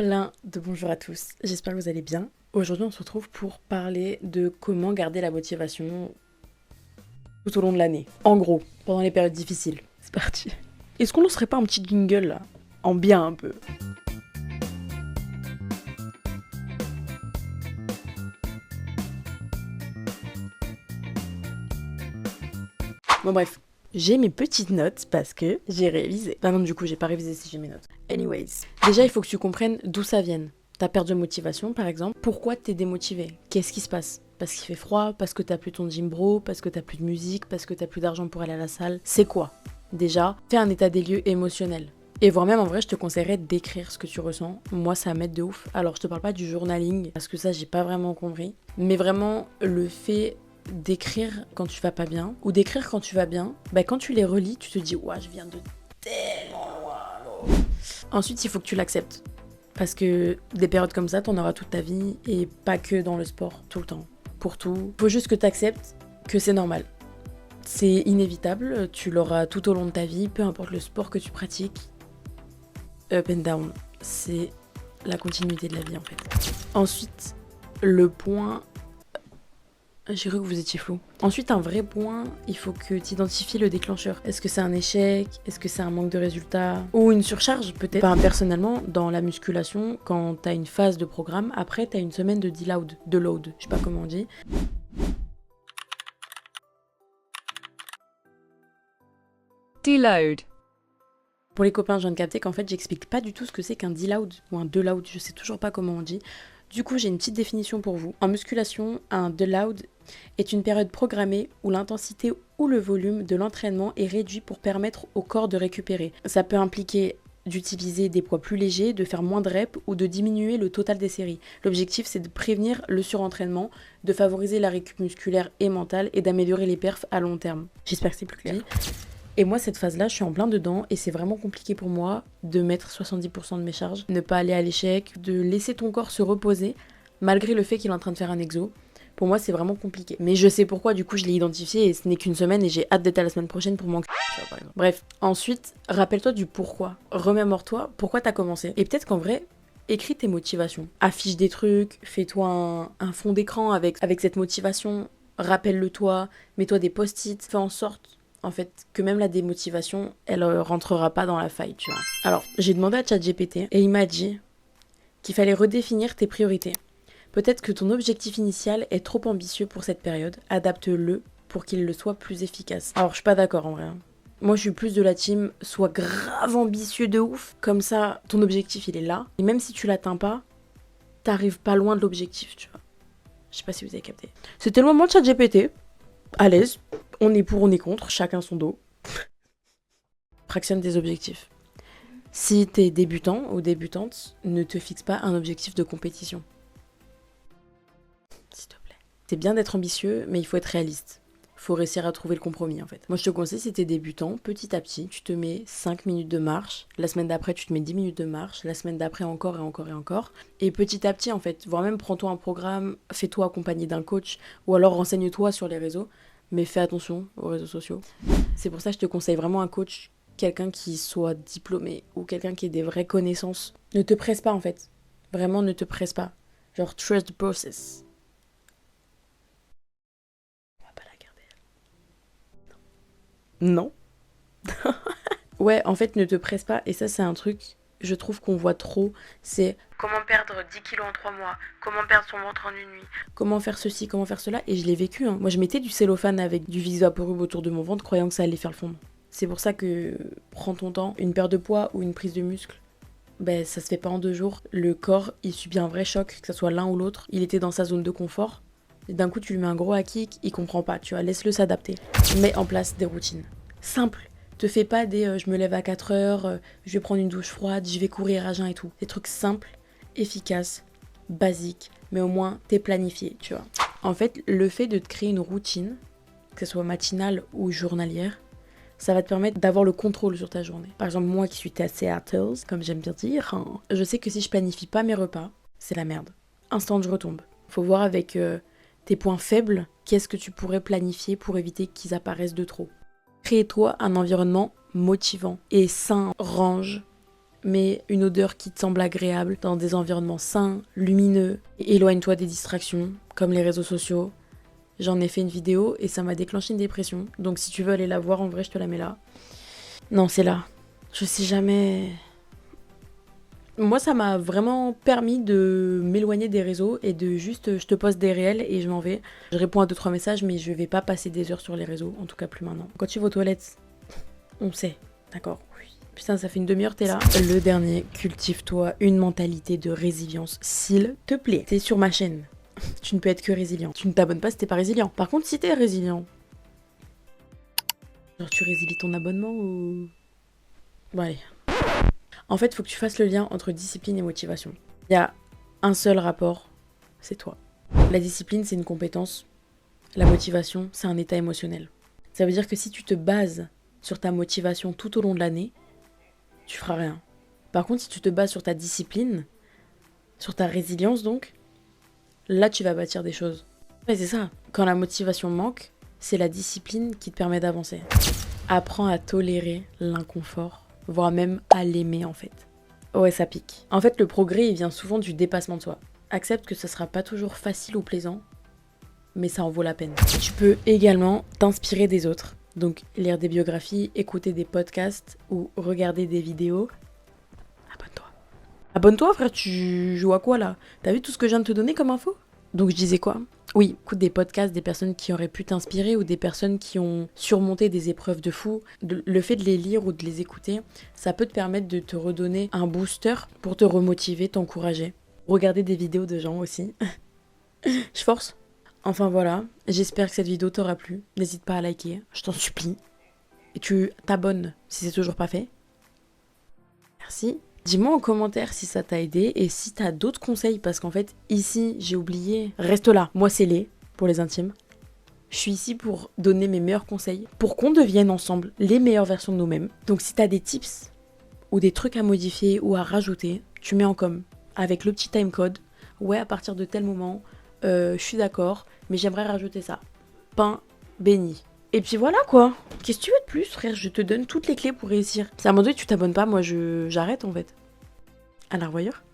Plein de bonjour à tous, j'espère que vous allez bien. Aujourd'hui on se retrouve pour parler de comment garder la motivation tout au long de l'année. En gros, pendant les périodes difficiles. C'est parti. Est-ce qu'on lancerait pas un petit jingle là? En bien un peu. Bon bref, j'ai mes petites notes parce que j'ai révisé. Bah non, du coup j'ai pas révisé si j'ai mes notes. Anyways, déjà il faut que tu comprennes d'où ça vient. Ta perte de motivation par exemple, pourquoi t'es démotivé? Qu'est-ce qui se passe? Parce qu'il fait froid, parce que t'as plus ton gym bro, parce que t'as plus de musique, parce que t'as plus d'argent pour aller à la salle. C'est quoi? Déjà, fais un état des lieux émotionnel. Et voire même en vrai, je te conseillerais d'écrire ce que tu ressens. Moi, ça m'aide de ouf. Alors, je te parle pas du journaling, parce que ça, j'ai pas vraiment compris. Mais vraiment, le fait d'écrire quand tu vas pas bien, ou d'écrire quand tu vas bien, bah quand tu les relis, tu te dis « Ouah, je viens de tellement loin !» Ensuite, il faut que tu l'acceptes. Parce que des périodes comme ça, t'en auras toute ta vie, et pas que dans le sport, tout le temps. Pour tout. Faut juste que t'acceptes que c'est normal. C'est inévitable, tu l'auras tout au long de ta vie, peu importe le sport que tu pratiques. Up and down, c'est la continuité de la vie en fait. Ensuite, le point... J'ai cru que vous étiez flou. Ensuite, un vrai point, il faut que tu identifies le déclencheur. Est-ce que c'est un échec? Est-ce que c'est un manque de résultats? Ou une surcharge peut-être? Enfin, personnellement, dans la musculation, quand t'as une phase de programme, après t'as une semaine de deload, je sais pas comment on dit. Deload. Pour les copains, je viens de capter qu'en fait, j'explique pas du tout ce que c'est qu'un deload ou un deload, je sais toujours pas comment on dit. Du coup, j'ai une petite définition pour vous. En musculation, un deload est une période programmée où l'intensité ou le volume de l'entraînement est réduit pour permettre au corps de récupérer. Ça peut impliquer d'utiliser des poids plus légers, de faire moins de reps ou de diminuer le total des séries. L'objectif, c'est de prévenir le surentraînement, de favoriser la récup musculaire et mentale et d'améliorer les perfs à long terme. J'espère que c'est plus clair. Et moi, cette phase-là, je suis en plein dedans et c'est vraiment compliqué pour moi de mettre 70% de mes charges, ne pas aller à l'échec, de laisser ton corps se reposer malgré le fait qu'il est en train de faire un exo. Pour moi, c'est vraiment compliqué. Mais je sais pourquoi, du coup, je l'ai identifié et ce n'est qu'une semaine et j'ai hâte d'être à la semaine prochaine pour m'en... Bref, ensuite, rappelle-toi du pourquoi. Remémore-toi pourquoi t'as commencé. Et peut-être qu'en vrai, écris tes motivations. Affiche des trucs, fais-toi un fond d'écran avec cette motivation. Rappelle-le toi, mets-toi des post-it, fais en sorte en fait, que même la démotivation, elle rentrera pas dans la faille, tu vois. Alors, j'ai demandé à ChatGPT et il m'a dit qu'il fallait redéfinir tes priorités. Peut-être que ton objectif initial est trop ambitieux pour cette période, adapte-le pour qu'il le soit plus efficace. Alors, je suis pas d'accord en vrai. Moi, je suis plus de la team, sois grave ambitieux de ouf. Comme ça, ton objectif, il est là. Et même si tu l'atteins pas, t'arrives pas loin de l'objectif, tu vois. Je sais pas si vous avez capté. C'était le moment de ChatGPT. À l'aise. On est pour, on est contre, chacun son dos. Fractionne tes objectifs. Si t'es débutant ou débutante, ne te fixe pas un objectif de compétition. S'il te plaît. C'est bien d'être ambitieux, mais il faut être réaliste. Faut réussir à trouver le compromis en fait. Moi je te conseille, si t'es débutant, petit à petit, tu te mets 5 minutes de marche. La semaine d'après, tu te mets 10 minutes de marche. La semaine d'après, encore et encore et encore. Et petit à petit en fait, voire même prends-toi un programme, fais-toi accompagner d'un coach, ou alors renseigne-toi sur les réseaux. Mais fais attention aux réseaux sociaux. C'est pour ça que je te conseille vraiment un coach, quelqu'un qui soit diplômé ou quelqu'un qui ait des vraies connaissances. Ne te presse pas en fait. Vraiment, ne te presse pas. Genre, trust the process. On va pas la garder. Non. Ouais, en fait, ne te presse pas. Et ça, c'est un truc, je trouve qu'on voit trop. C'est comment perdre 10 kilos en 3 mois, comment perdre son ventre en une nuit, comment faire ceci, comment faire cela. Et je l'ai vécu. Hein. Moi, je mettais du cellophane avec du Vaporub autour de mon ventre, croyant que ça allait faire le fondre. C'est pour ça que prends ton temps. Une perte de poids ou une prise de muscle, ben, ça se fait pas en 2 jours. Le corps, il subit un vrai choc, que ce soit l'un ou l'autre. Il était dans sa zone de confort. Et d'un coup, tu lui mets un gros hack kick, il comprend pas. Tu vois, laisse-le s'adapter. Mets en place des routines simples. Te fais pas des je me lève à 4 heures, je vais prendre une douche froide, je vais courir à jeun et tout. Des trucs simples, efficaces, basiques, mais au moins t'es planifié, tu vois. En fait, le fait de te créer une routine, que ce soit matinale ou journalière, ça va te permettre d'avoir le contrôle sur ta journée. Par exemple, moi qui suis assez hâteuse, comme j'aime bien dire, hein, je sais que si je planifie pas mes repas, c'est la merde. Instant, je retombe. Faut voir avec tes points faibles, qu'est-ce que tu pourrais planifier pour éviter qu'ils apparaissent de trop. Crée-toi un environnement motivant et sain. Range, mais une odeur qui te semble agréable dans des environnements sains, lumineux. Et éloigne-toi des distractions, comme les réseaux sociaux. J'en ai fait une vidéo et ça m'a déclenché une dépression. Donc si tu veux aller la voir, en vrai, je te la mets là. Non, c'est là. Je sais jamais... Moi, ça m'a vraiment permis de m'éloigner des réseaux et de juste, je te poste des réels et je m'en vais. Je réponds à 2-3 messages, mais je vais pas passer des heures sur les réseaux, en tout cas plus maintenant. Quand tu vas aux toilettes, on sait, d'accord? Oui. Putain, ça fait une demi-heure, t'es là. Le dernier, cultive-toi une mentalité de résilience, s'il te plaît. T'es sur ma chaîne. Tu ne peux être que résilient. Tu ne t'abonnes pas si t'es pas résilient. Par contre, si t'es résilient, genre tu résilies ton abonnement ou... Bon, allez. En fait, il faut que tu fasses le lien entre discipline et motivation. Il y a un seul rapport, c'est toi. La discipline, c'est une compétence. La motivation, c'est un état émotionnel. Ça veut dire que si tu te bases sur ta motivation tout au long de l'année, tu feras rien. Par contre, si tu te bases sur ta discipline, sur ta résilience donc, là, tu vas bâtir des choses. Mais c'est ça. Quand la motivation manque, c'est la discipline qui te permet d'avancer. Apprends à tolérer l'inconfort, voire même à l'aimer en fait. Ouais, ça pique. En fait, le progrès, il vient souvent du dépassement de soi. Accepte que ça sera pas toujours facile ou plaisant, mais ça en vaut la peine. Tu peux également t'inspirer des autres. Donc, lire des biographies, écouter des podcasts ou regarder des vidéos. Abonne-toi. Abonne-toi, frère, tu joues à quoi là? T'as vu tout ce que je viens de te donner comme info? Donc, je disais quoi? Oui, écoute des podcasts, des personnes qui auraient pu t'inspirer ou des personnes qui ont surmonté des épreuves de fou. Le fait de les lire ou de les écouter, ça peut te permettre de te redonner un booster pour te remotiver, t'encourager. Regarder des vidéos de gens aussi. Je force. Enfin voilà, j'espère que cette vidéo t'aura plu. N'hésite pas à liker, je t'en supplie. Et tu t'abonnes si c'est toujours pas fait. Merci. Dis-moi en commentaire si ça t'a aidé et si t'as d'autres conseils parce qu'en fait ici j'ai oublié. Reste là, moi c'est Lé pour les intimes. Je suis ici pour donner mes meilleurs conseils pour qu'on devienne ensemble les meilleures versions de nous-mêmes. Donc si t'as des tips ou des trucs à modifier ou à rajouter, tu mets en com avec le petit timecode. Ouais, à partir de tel moment, je suis d'accord, mais j'aimerais rajouter ça. Pain béni. Et puis voilà quoi. Qu'est-ce que tu veux de plus, frère? Je te donne toutes les clés pour réussir. Si à un moment donné tu t'abonnes pas, moi j'arrête en fait. À la revoyure.